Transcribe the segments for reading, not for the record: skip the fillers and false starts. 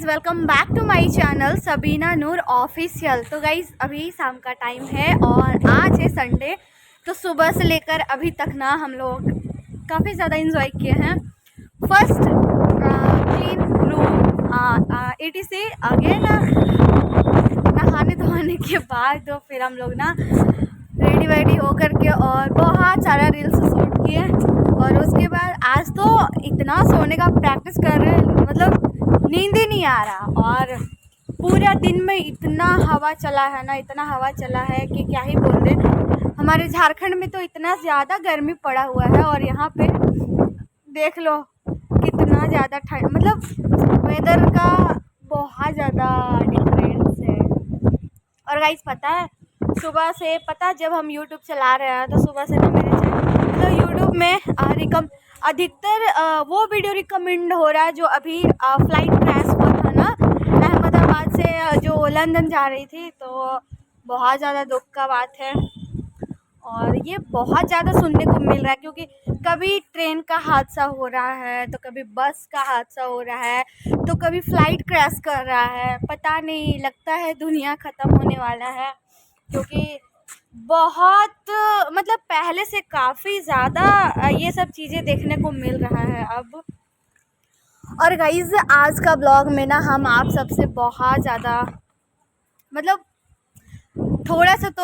Guys welcome back to my channel Sabina Noor official. तो guys अभी शाम का टाइम है और आज है संडे। तो सुबह से लेकर अभी तक ना हम लोग काफ़ी ज़्यादा इंजॉय किए हैं। First clean room ETC again नहाने धोने के बाद तो फिर हम लोग ना रेडी वेडी होकर के और बहुत सारा रील्स शूट किए। और उसके बाद आज तो इतना सोने का प्रैक्टिस कर रहे हैं, मतलब नींद ही नहीं आ रहा। और पूरा दिन में इतना हवा चला है ना, इतना हवा चला है कि क्या ही बोल दे। हमारे झारखंड में तो इतना ज़्यादा गर्मी पड़ा हुआ है और यहाँ पे देख लो कितना ज़्यादा ठंड, मतलब वेदर का बहुत ज़्यादा डिफरेंस है। और गाइस पता है सुबह से जब हम यूट्यूब चला रहे हैं तो सुबह से ना मेरे चैनल तो यूट्यूब में अधिकतर वो वीडियो रिकमेंड हो रहा है जो अभी फ्लाइट क्रैश हुआ था ना अहमदाबाद से जो लंदन जा रही थी। तो बहुत ज़्यादा दुख का बात है और ये बहुत ज़्यादा सुनने को मिल रहा है, क्योंकि कभी ट्रेन का हादसा हो रहा है तो कभी बस का हादसा हो रहा है तो कभी फ्लाइट क्रैश कर रहा है। पता नहीं, लगता है दुनिया ख़त्म होने वाला है, क्योंकि बहुत मतलब पहले से काफ़ी ज़्यादा ये सब चीज़ें देखने को मिल रहा है अब। और गाइज़ आज का ब्लॉग में ना हम आप सबसे बहुत ज़्यादा मतलब थोड़ा सा तो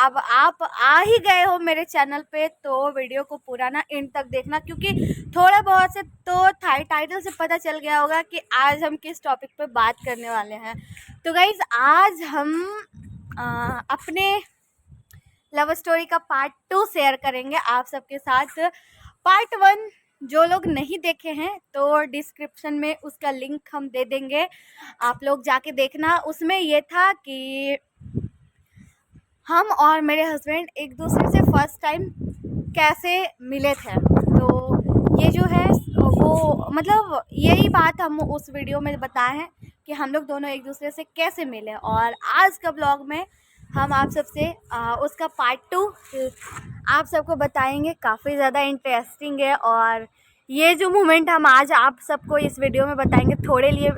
अब आप आ ही गए हो मेरे चैनल पे तो वीडियो को पूरा ना एंड तक देखना, क्योंकि थोड़ा बहुत से तो टाइटल से पता चल गया होगा कि आज हम किस टॉपिक पे बात करने वाले हैं। तो गाइज़ आज हम अपने लव स्टोरी का पार्ट 2 शेयर करेंगे आप सबके साथ। पार्ट 1 जो लोग नहीं देखे हैं तो डिस्क्रिप्शन में उसका लिंक हम दे देंगे, आप लोग जाके देखना। उसमें ये था कि हम और मेरे हस्बैंड एक दूसरे से फर्स्ट टाइम कैसे मिले थे। तो ये जो है वो मतलब यही बात हम उस वीडियो में बताए हैं कि हम लोग दोनों एक दूसरे से कैसे मिले। और आज का ब्लॉग में हम आप सबसे उसका पार्ट 2 आप सबको बताएंगे। काफ़ी ज़्यादा इंटरेस्टिंग है और ये जो मोमेंट हम आज आप सबको इस वीडियो में बताएंगे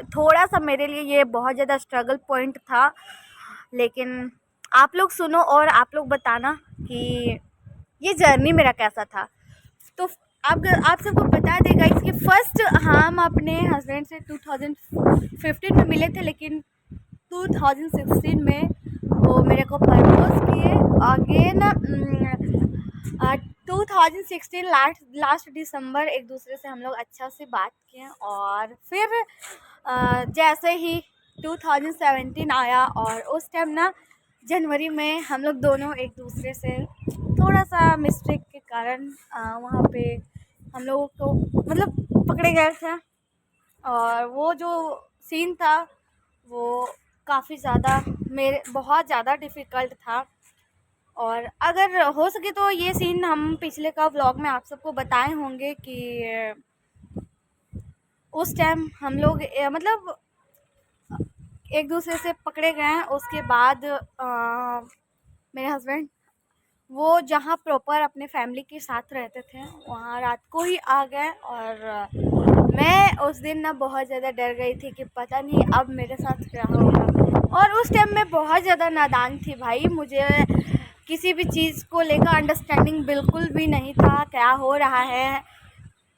थोड़ा सा मेरे लिए ये बहुत ज़्यादा स्ट्रगल पॉइंट था, लेकिन आप लोग सुनो और आप लोग बताना कि ये जर्नी मेरा कैसा था। तो आप सबको बता देगा इसके फर्स्ट हम अपने हस्बैंड से 2015 में मिले थे, लेकिन 2016 में वो मेरे को प्रपोज किए। अगेन 2016 लास्ट दिसंबर एक दूसरे से हम लोग अच्छा से बात किए। और फिर जैसे ही 2017 आया और उस टाइम ना जनवरी में हम लोग दोनों एक दूसरे से थोड़ा सा मिस्टेक के कारण वहाँ पे हम लोगों को मतलब पकड़े गए थे। और वो जो सीन था वो काफ़ी ज़्यादा मेरे बहुत ज़्यादा डिफ़िकल्ट था। और अगर हो सके तो ये सीन हम पिछले का व्लॉग में आप सबको बताए होंगे कि उस टाइम हम लोग मतलब एक दूसरे से पकड़े गए। उसके बाद मेरे हस्बैंड वो जहाँ प्रॉपर अपने फैमिली के साथ रहते थे वहाँ रात को ही आ गए। और मैं उस दिन ना बहुत ज़्यादा डर गई थी कि पता नहीं अब मेरे साथ क्या होगा। और उस टाइम मैं बहुत ज़्यादा नादान थी भाई, मुझे किसी भी चीज़ को लेकर अंडरस्टैंडिंग बिल्कुल भी नहीं था क्या हो रहा है,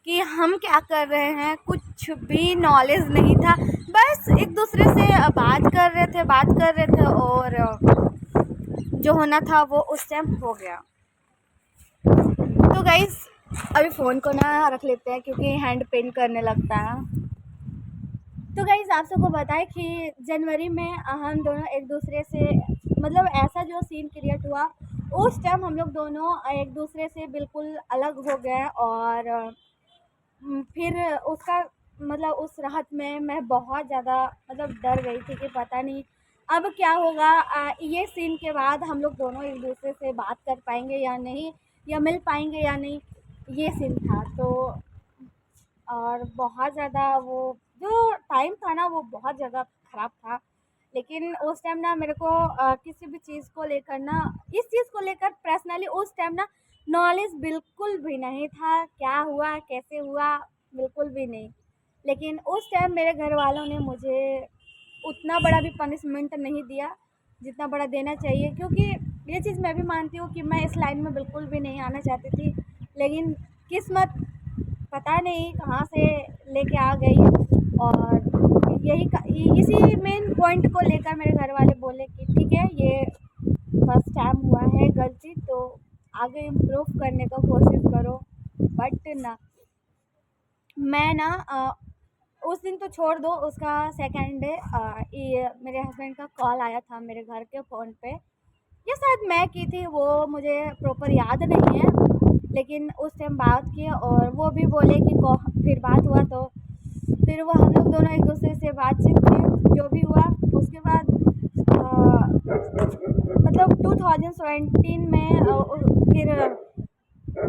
कि हम क्या कर रहे हैं, कुछ भी नॉलेज नहीं था। बस एक दूसरे से बात कर रहे थे और जो होना था वो उस टाइम हो गया। तो गाइस अभी फ़ोन को ना रख लेते हैं क्योंकि हैंड पेन करने लगता है। तो गाइस आप सबको बताएं कि जनवरी में हम दोनों एक दूसरे से मतलब ऐसा जो सीन क्रिएट हुआ उस टाइम हम लोग दोनों एक दूसरे से बिल्कुल अलग हो गए। और फिर उसका मतलब उस राहत में मैं बहुत ज़्यादा मतलब डर गई थी कि पता नहीं अब क्या होगा। ये सीन के बाद हम लोग दोनों एक दूसरे से बात कर पाएंगे या नहीं, या मिल पाएंगे या नहीं, ये सीन था। तो और बहुत ज़्यादा वो जो टाइम था ना वो बहुत ज़्यादा ख़राब था। लेकिन उस टाइम ना मेरे को किसी भी चीज़ को लेकर ना इस चीज़ को लेकर पर्सनली उस टाइम ना नॉलेज बिल्कुल भी नहीं था, क्या हुआ कैसे हुआ बिल्कुल भी नहीं। लेकिन उस टाइम मेरे घर वालों ने मुझे उतना बड़ा भी पनिशमेंट नहीं दिया जितना बड़ा देना चाहिए, क्योंकि ये चीज़ मैं भी मानती हूँ कि मैं इस लाइन में बिल्कुल भी नहीं आना चाहती थी, लेकिन किस्मत पता नहीं कहाँ से लेके आ गई। और इसी मेन पॉइंट को लेकर मेरे घर वाले बोले कि ठीक है, ये फर्स्ट टाइम हुआ है गलती, तो आगे इम्प्रूव करने का कोशिश करो। बट ना, मैं ना उस दिन तो छोड़ दो, उसका सेकंड डे ये मेरे हस्बैंड का कॉल आया था मेरे घर के फ़ोन पे, या शायद मैं की थी, वो मुझे प्रॉपर याद नहीं है, लेकिन उस टाइम बात की और वो भी बोले कि फिर बात हुआ, तो फिर वो हम लोग दोनों एक दूसरे से बातचीत किए, जो भी हुआ। उसके बाद मतलब 2017 में फिर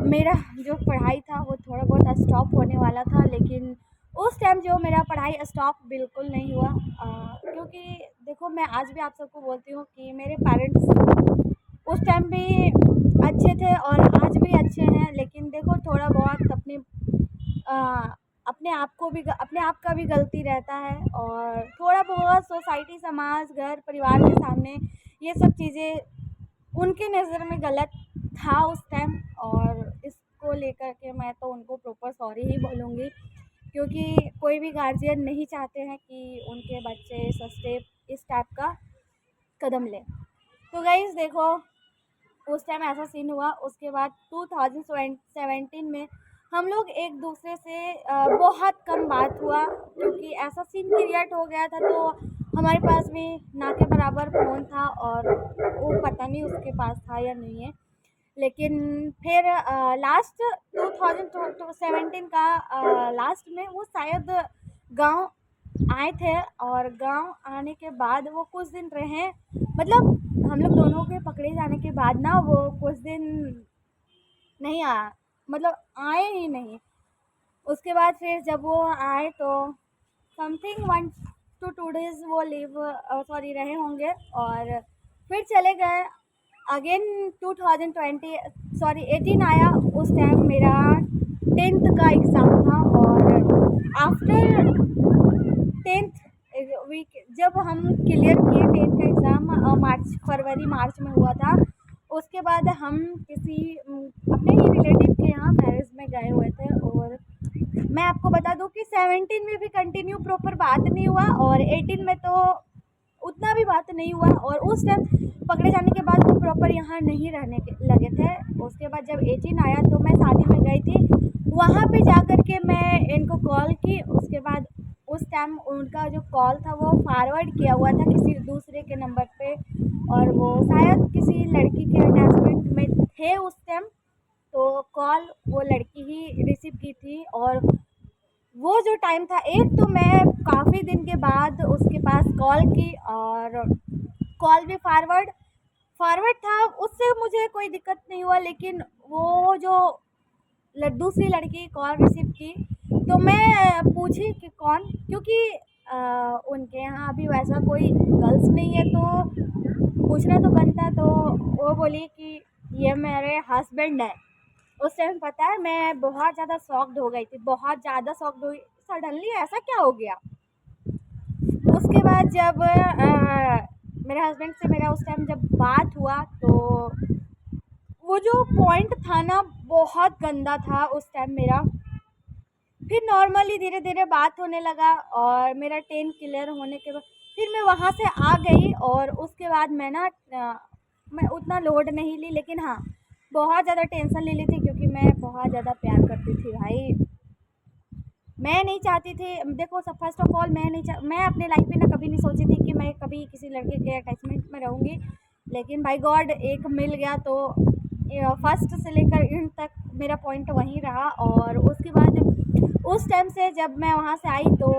मेरा जो पढ़ाई था वो थोड़ा बहुत स्टॉप होने वाला था, लेकिन उस टाइम जो मेरा पढ़ाई स्टॉप बिल्कुल नहीं हुआ, क्योंकि देखो, मैं आज भी आप सबको बोलती हूँ कि मेरे पेरेंट्स उस टाइम भी अच्छे थे और आज भी अच्छे हैं, लेकिन देखो थोड़ा बहुत अ, अपने आप का भी गलती रहता है, और थोड़ा बहुत सोसाइटी, समाज, घर परिवार के सामने ये सब चीज़ें उनके नज़र में गलत था उस टाइम। और इसको लेकर के मैं तो उनको प्रॉपर सॉरी ही बोलूँगी, क्योंकि कोई भी गार्जियन नहीं चाहते हैं कि उनके बच्चे इस टाइप का कदम लें। तो गाइज़ देखो, उस टाइम ऐसा सीन हुआ। उसके बाद 2017 में हम लोग एक दूसरे से बहुत कम बात हुआ, क्योंकि ऐसा सीन क्रिएट हो गया था, तो हमारे पास भी ना के बराबर फ़ोन था, और वो पता नहीं उसके पास था या नहीं है। लेकिन फिर लास्ट 2017 का लास्ट में वो शायद गांव आए थे, और गांव आने के बाद वो कुछ दिन रहे, मतलब हम लोग दोनों के पकड़े जाने के बाद ना वो कुछ दिन नहीं आया, मतलब आए ही नहीं। उसके बाद फिर जब वो आए तो समथिंग 1 to 2 days वो रहे होंगे, और फिर चले गए। अगेन 18 आया, उस टाइम मेरा 10th का एग्ज़ाम था, और आफ्टर 10th वीक जब हम क्लियर किए 10th का एग्ज़ाम, मार्च में हुआ था। उसके बाद हम अपने ही रिलेटिव के यहाँ मैरिज में गए हुए थे, और मैं आपको बता दूं कि 17 में भी कंटिन्यू प्रॉपर बात नहीं हुआ, और 18 में तो उतना भी बात नहीं हुआ, और उस टाइम पकड़े जाने के बाद वो प्रॉपर यहाँ नहीं रहने लगे थे। उसके बाद जब 18 आया तो मैं शादी में गई थी, वहाँ पे जा कर के मैं इनको कॉल की। उसके बाद उस टाइम उनका जो कॉल था वो फॉरवर्ड किया हुआ था किसी दूसरे के नंबर पे, और वो शायद किसी लड़की के अटैचमेंट में थे उस टाइम, तो कॉल वो लड़की ही रिसीव की थी। और वो जो टाइम था, एक तो मैं काफ़ी दिन के बाद उसके पास कॉल की, और कॉल भी फॉरवर्ड फॉरवर्ड था, उससे मुझे कोई दिक्कत नहीं हुआ, लेकिन वो जो दूसरी लड़की कॉल रिसीव की, तो मैं पूछी कि कौन, क्योंकि उनके यहाँ अभी वैसा कोई गर्ल्स नहीं है, तो पूछना तो बनता है। तो वो बोली कि ये मेरे हस्बैंड है। उस टाइम पता है मैं बहुत ज़्यादा शॉक्ड हो गई थी, बहुत ज़्यादा शॉक्ड हुई, सडनली ऐसा क्या हो गया। उसके बाद जब मेरे हस्बैंड से मेरा उस टाइम जब बात हुआ, तो वो जो पॉइंट था ना बहुत गंदा था उस टाइम मेरा। फिर नॉर्मली धीरे धीरे बात होने लगा, और मेरा 10 क्लियर होने के बाद फिर मैं वहाँ से आ गई, और उसके बाद मैं उतना लोड नहीं ली, लेकिन हाँ बहुत ज़्यादा टेंशन ले ली थी, क्योंकि मैं बहुत ज़्यादा प्यार करती थी भाई। मैं नहीं चाहती थी, देखो सब फर्स्ट ऑफ ऑल मैं अपने लाइफ में ना कभी नहीं सोची थी कि मैं कभी किसी लड़के के अटैचमेंट में रहूँगी, लेकिन बाय गॉड एक मिल गया, तो फर्स्ट से लेकर एंड तक मेरा पॉइंट वहीं रहा। और उसके बाद उस टाइम से जब मैं वहाँ से आई, तो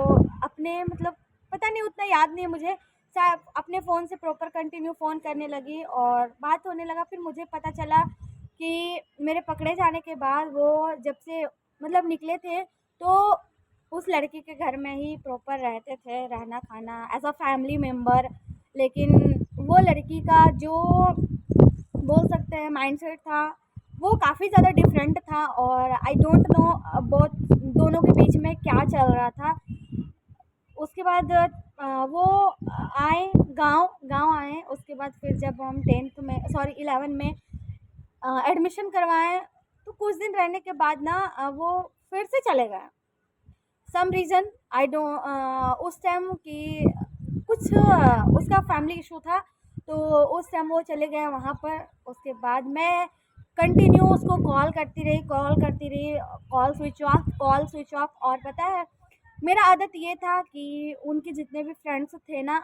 अपने मतलब पता नहीं, उतना याद नहीं है मुझे, शायद अपने फ़ोन से प्रॉपर कंटिन्यू फ़ोन करने लगी और बात होने लगा। फिर मुझे पता चला कि मेरे पकड़े जाने के बाद वो जब से मतलब निकले थे, तो उस लड़की के घर में ही प्रॉपर रहते थे, रहना खाना एज़ अ फैमिली मेम्बर। लेकिन वो लड़की का जो बोल सकते हैं माइंडसेट था, वो काफ़ी ज़्यादा डिफरेंट था और आई डोंट नो बहुत दोनों के बीच में क्या चल रहा था। उसके बाद वो आए गांव गांव आए। उसके बाद फिर जब हम 10th में सॉरी 11 में एडमिशन करवाएं तो कुछ दिन रहने के बाद ना वो फिर से चले गए सम रीज़न। आई डोंट उस टाइम की कुछ उसका फैमिली इशू था तो उस टाइम वो चले गए वहाँ पर। उसके बाद मैं कंटिन्यू उसको कॉल करती रही, कॉल स्विच ऑफ। और पता है मेरा आदत ये था कि उनके जितने भी फ्रेंड्स थे ना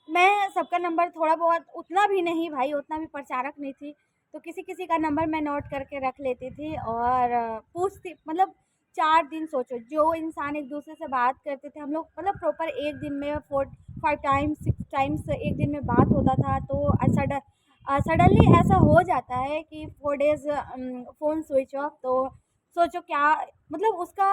मैं सबका नंबर थोड़ा बहुत, उतना भी नहीं भाई, उतना भी प्रचारक नहीं थी, तो किसी-किसी का नंबर मैं नोट करके रख लेती थी और पूछती मतलब 4 दिन सोचो, जो इंसान एक-दूसरे से बात करते थे हम लोग मतलब प्रॉपर 1 दिन में 4 5 टाइम्स 6 टाइम्स 1 दिन में बात होता था। तो सडनली ऐसा हो जाता है कि 4 डेज़ फ़ोन स्विच ऑफ। तो सोचो क्या मतलब उसका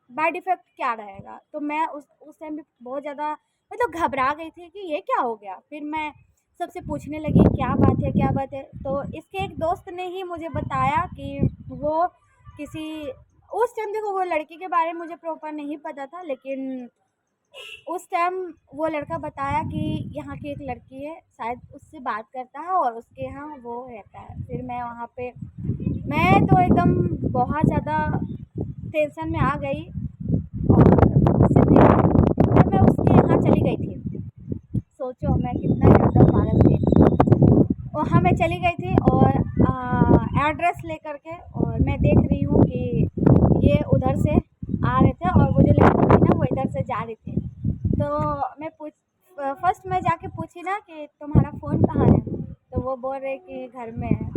बैड इफ़ेक्ट क्या रहेगा। तो मैं उस टाइम भी बहुत ज़्यादा मतलब घबरा गई थी कि ये क्या हो गया। फिर मैं सबसे पूछने लगी क्या बात है क्या बात है। तो इसके एक दोस्त ने ही मुझे बताया कि वो किसी उस टाइम देखो वो लड़की के बारे में मुझे प्रॉपर नहीं पता था, लेकिन उस टाइम वो लड़का बताया कि यहाँ की एक लड़की है शायद उससे बात करता है और उसके यहाँ वो रहता है। फिर मैं वहाँ पे मैं तो एकदम बहुत ज़्यादा टेंशन में आ गई और उससे फिर मैं उसके यहाँ चली गई थी। सोचो मैं कितना ज़्यादा पागल थी। वहाँ मैं चली गई थी और एड्रेस लेकर के, और मैं देख रही हूँ कि ये उधर से आ रहे थे और वो जो लड़की थी ना वो इधर से जा रही थी। तो मैं फर्स्ट मैं जाके पूछी ना कि तुम्हारा फ़ोन कहाँ है, तो वो बोल रहे कि घर में है।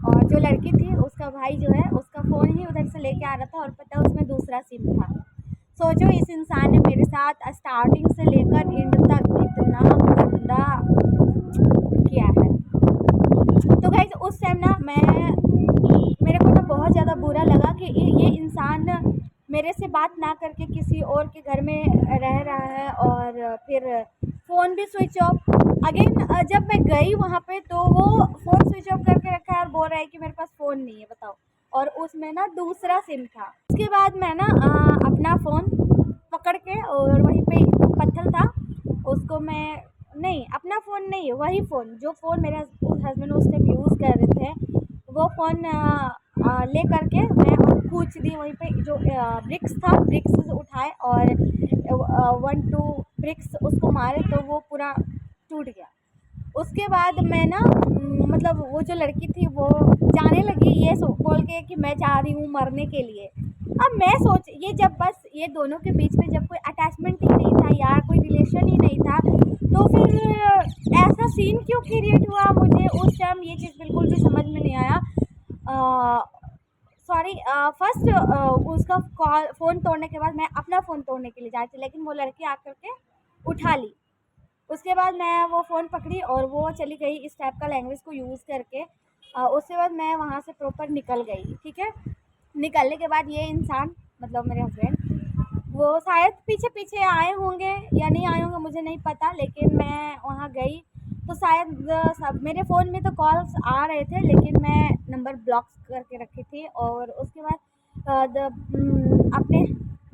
और जो लड़की थी उसका भाई जो है उसका फ़ोन ही उधर से लेके आ रहा था और पता है उसमें दूसरा सिम था। सोचो इस इंसान ने मेरे साथ स्टार्टिंग से लेकर एंड तक कितना गंदा किया है। तो गाइस उस टाइम ना मेरे को ना बहुत ज़्यादा बुरा लगा कि ये इंसान मेरे से बात ना करके किसी और के घर में रह रहा है और फिर फ़ोन भी स्विच ऑफ। अगेन जब मैं गई वहाँ पे तो वो फ़ोन स्विच ऑफ करके रखा है और बोल रहा है कि मेरे पास फ़ोन नहीं है, बताओ। और उसमें ना दूसरा सिम था। उसके बाद मैं ना अपना फ़ोन पकड़ के और वहीं पे पत्थर था उसको मैं नहीं अपना फ़ोन नहीं, वही फ़ोन जो फ़ोन मेरे हस्बैंड उस टाइम यूज़ कर रहे थे वो फ़ोन ले करके मैं कूच दी वहीं पे। जो ब्रिक्स था ब्रिक्स उठाए और 1-2 ब्रिक्स उसको मारे तो वो पूरा टूट गया। उसके बाद मैं ना मतलब वो जो लड़की थी वो जाने लगी ये बोल के कि मैं जा रही हूँ मरने के लिए। अब मैं सोच ये जब बस ये दोनों के बीच में जब कोई अटैचमेंट ही नहीं था यार, कोई रिलेशन ही नहीं था, तो फिर ऐसा सीन क्यों क्रिएट हुआ मुझे उस टाइम ये चीज़ बिल्कुल भी समझ में नहीं आया। सॉरी फर्स्ट उसका कॉल फ़ोन तोड़ने के बाद मैं अपना फ़ोन तोड़ने के लिए जा रही थी, लेकिन वो लड़की आकर के उठा ली। उसके बाद मैं वो फ़ोन पकड़ी और वो चली गई इस टाइप का लैंग्वेज को यूज़ करके। उसके बाद मैं वहाँ से प्रॉपर निकल गई, ठीक है। निकलने के बाद ये इंसान मतलब मेरे हस्बैंड वो शायद पीछे-पीछे आए होंगे या नहीं आए होंगे मुझे नहीं पता, लेकिन मैं वहाँ गई तो शायद सब मेरे फ़ोन में तो कॉल्स आ रहे थे लेकिन मैं नंबर ब्लॉक करके रखी थी। और उसके बाद अपने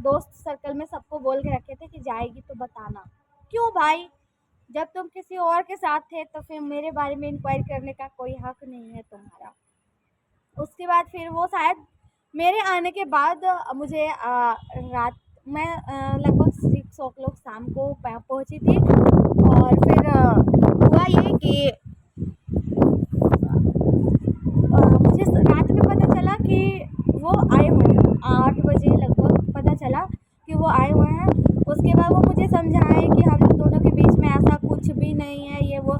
दोस्त सर्कल में सबको बोल के रखे थे कि जाएगी तो बताना। क्यों भाई? जब तुम किसी और के साथ थे तो फिर मेरे बारे में इंक्वायरी करने का कोई हक नहीं है तुम्हारा। उसके बाद फिर वो शायद मेरे आने के बाद मुझे रात में लगभग 6 o'clock शाम को पहुंची थी। और फिर हुआ ये कि मुझे रात में पता चला कि वो आए हुए हैं 8 बजे लगभग पता चला कि वो आए हुए हैं। उसके बाद वो मुझे समझाए कि हम लोग दोनों के बीच में ऐसा कुछ भी नहीं है ये वो।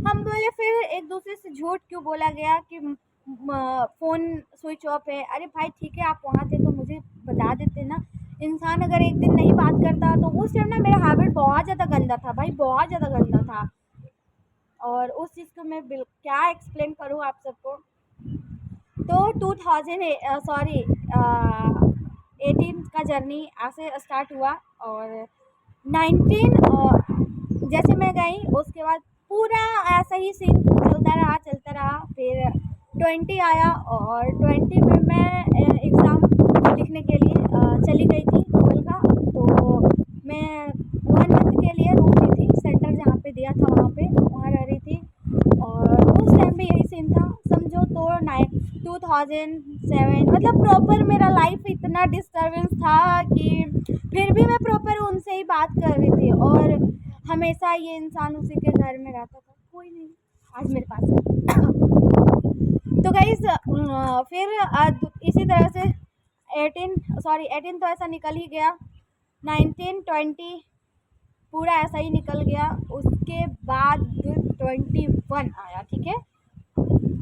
हम बोले फिर एक दूसरे से झूठ क्यों बोला गया कि फ़ोन स्विच ऑफ है। अरे भाई ठीक है आप वहाँ थे तो मुझे बता देते ना। इंसान अगर एक दिन नहीं बात करता तो उस टाइम ना मेरा हैबिट बहुत ज़्यादा गंदा था भाई, बहुत ज़्यादा गंदा था। और उस चीज़ को मैं क्या एक्सप्लेन करूँ आप सबको। तो 18 का जर्नी ऐसे स्टार्ट हुआ और 19 जैसे मैं गई उसके बाद पूरा ऐसा ही सीन चलता रहा। फिर 20 आया और 20 में मैं एग्ज़ाम लिखने के लिए चली गई थी 12 का। तो मैं 1 मंथ के लिए रुक रही थी, सेंटर जहाँ पे दिया था वहाँ रह रही थी। और उस टाइम भी यही सीन था समझो। तो 2007 मतलब प्रॉपर मेरा लाइफ इतना डिस्टर्बेंस था कि फिर भी मैं प्रॉपर उनसे ही बात कर रही थी। और हमेशा ये इंसान उसी के घर में रहता था, कोई नहीं आज मेरे पास है। तो गाइस फिर इसी तरह से 18 तो ऐसा निकल ही गया, 19 20 पूरा ऐसा ही निकल गया। उसके बाद 21 आया, ठीक है।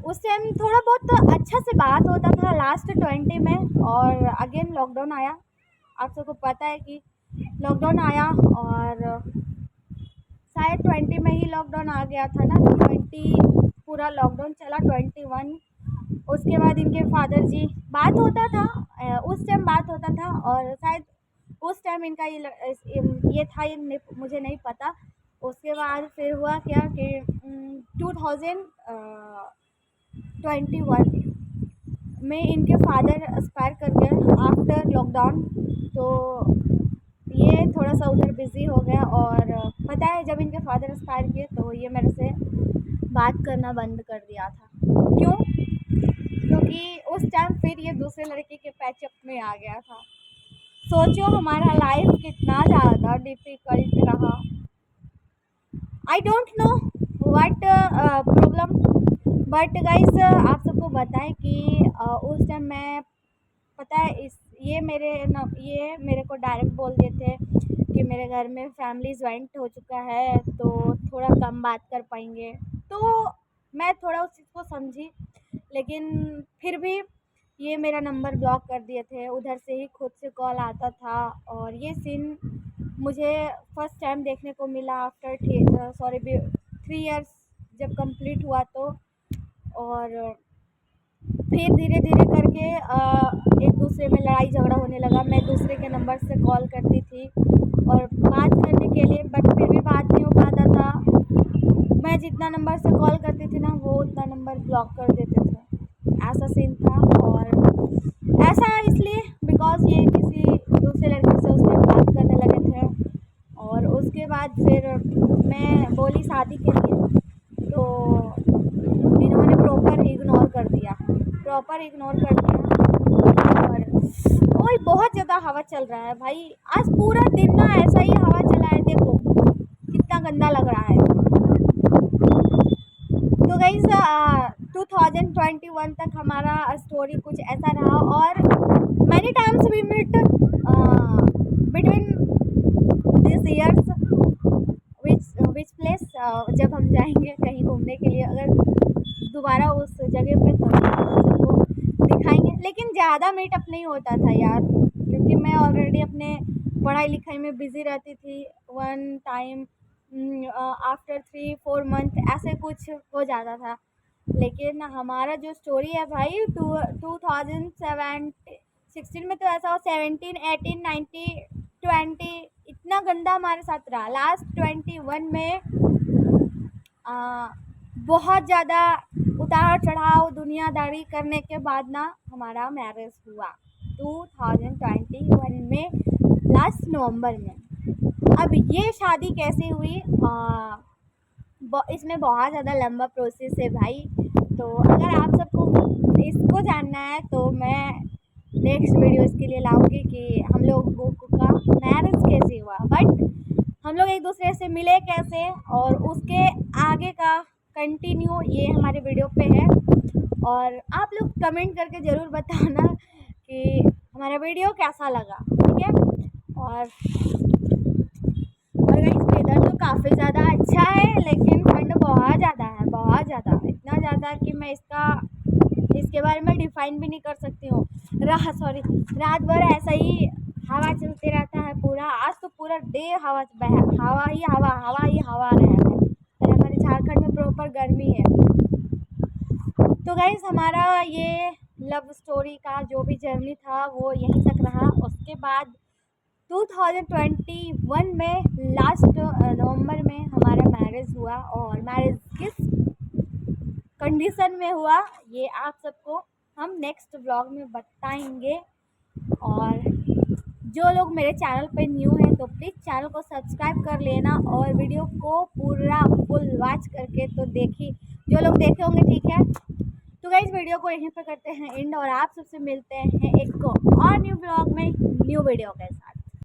उस टाइम थोड़ा बहुत अच्छा से बात होता था लास्ट 20 में। और अगेन लॉकडाउन आया, आप सबको पता है कि लॉकडाउन आया। और शायद 20 में ही लॉकडाउन आ गया था ना, 20 पूरा लॉकडाउन चला, 21 उसके बाद इनके फादर जी बात होता था, उस टाइम बात होता था। और शायद उस टाइम इनका ये था, ये मुझे नहीं पता। उसके बाद फिर हुआ क्या कि 2021 में इनके फादर एक्सपायर कर गए आफ्टर लॉकडाउन। तो ये थोड़ा सा उधर बिज़ी हो गया। और पता है जब इनके फादर एक्सपायर किए तो ये मेरे से बात करना बंद कर दिया था। क्यों? क्योंकि उस टाइम फिर ये दूसरे लड़के के पैचअप में आ गया था। सोचो हमारा लाइफ कितना ज़्यादा डिफ़िकल्ट रहा। I don't know what problem, but guys आप सबको बताएं कि उस टाइम मैं, पता है ये मेरे को डायरेक्ट बोल दिए थे कि मेरे घर में फैमिली जॉइंट हो चुका है तो थोड़ा कम बात कर पाएंगे। तो मैं थोड़ा उस चीज़ को समझी, लेकिन फिर भी ये मेरा नंबर ब्लॉक कर दिए थे। उधर से ही खुद से कॉल आता था। और ये सीन मुझे फर्स्ट टाइम देखने को मिला आफ्टर 3 इयर्स जब कंप्लीट हुआ तो। और फिर धीरे धीरे करके एक दूसरे में लड़ाई झगड़ा होने लगा। मैं दूसरे के नंबर से कॉल करती थी और बात करने के लिए, बट फिर भी बात नहीं हो पाता था। मैं जितना नंबर से कॉल करती थी ना वो उतना नंबर ब्लॉक कर देते थे, ऐसा सीन था। और ऐसा इसलिए बिकॉज़ ये किसी दूसरे लड़के से उस टाइम बात करने लगे थे। और उसके बाद फिर मैं बोली शादी के लिए, तो इन्होंने प्रॉपर इग्नोर कर दिया। और ओए बहुत ज़्यादा हवा चल रहा है भाई, आज पूरा दिन ना ऐसा ही हवा चला है, देखो कितना गंदा लग रहा है। तो गाइस 2021 तक हमारा स्टोरी कुछ ऐसा रहा। और many times we meet between this years which place. जब हम जाएंगे कहीं घूमने के लिए, अगर दोबारा उस जगह पे तो सबको दिखाएंगे। लेकिन ज़्यादा मीटअप नहीं होता था यार, क्योंकि मैं ऑलरेडी अपने पढ़ाई लिखाई में बिज़ी रहती थी। वन टाइम आफ्टर 3-4 मंथ ऐसे कुछ हो जाता था। लेकिन हमारा जो स्टोरी है भाई 2016 में तो ऐसा हो, 17 18 19 20 इतना गंदा हमारे साथ रहा। लास्ट 21 में आ, बहुत ज़्यादा उतार चढ़ाव दुनियादारी करने के बाद ना हमारा मैरिज हुआ 2021 में लास्ट नवंबर में। अब ये शादी कैसे हुई, इसमें बहुत ज़्यादा लंबा प्रोसेस है भाई। तो अगर आप सबको इसको जानना है तो मैं नेक्स्ट वीडियो इसके लिए लाऊंगी कि हम लोगों का मैरिज कैसे हुआ, बट हम लोग एक दूसरे से मिले कैसे, और उसके आगे का कंटिन्यू ये हमारे वीडियो पे है। और आप लोग कमेंट करके ज़रूर बताना कि हमारा वीडियो कैसा लगा, ठीक है। और गाइस वेदर तो काफ़ी ज़्यादा अच्छा है, लेकिन ठंड बहुत ज़्यादा है, बहुत ज़्यादा, इतना ज़्यादा कि मैं इसके बारे में डिफ़ाइन भी नहीं कर सकती हूँ। रात भर ऐसा ही हवा चलते रहता है पूरा। आज तो पूरा डे हवा ही हवा रहा है। और हमारे झारखंड में प्रॉपर गर्मी है। तो गाइस हमारा ये लव स्टोरी का जो भी जर्नी था वो यहीं तक रहा। उसके बाद 2021 में लास्ट नवंबर में हमारा मैरिज हुआ। और मैरिज किस कंडीशन में हुआ ये आप सबको हम नेक्स्ट व्लॉग में बताएंगे। और जो लोग मेरे चैनल पे न्यू हैं तो प्लीज़ चैनल को सब्सक्राइब कर लेना और वीडियो को पूरा फुल वॉच करके तो देखिए, जो लोग देखे होंगे ठीक है। तो गाइस वीडियो को यहीं पे करते हैं एंड और आप सबसे मिलते हैं एक और न्यू ब्लॉग में न्यू वीडियो के साथ।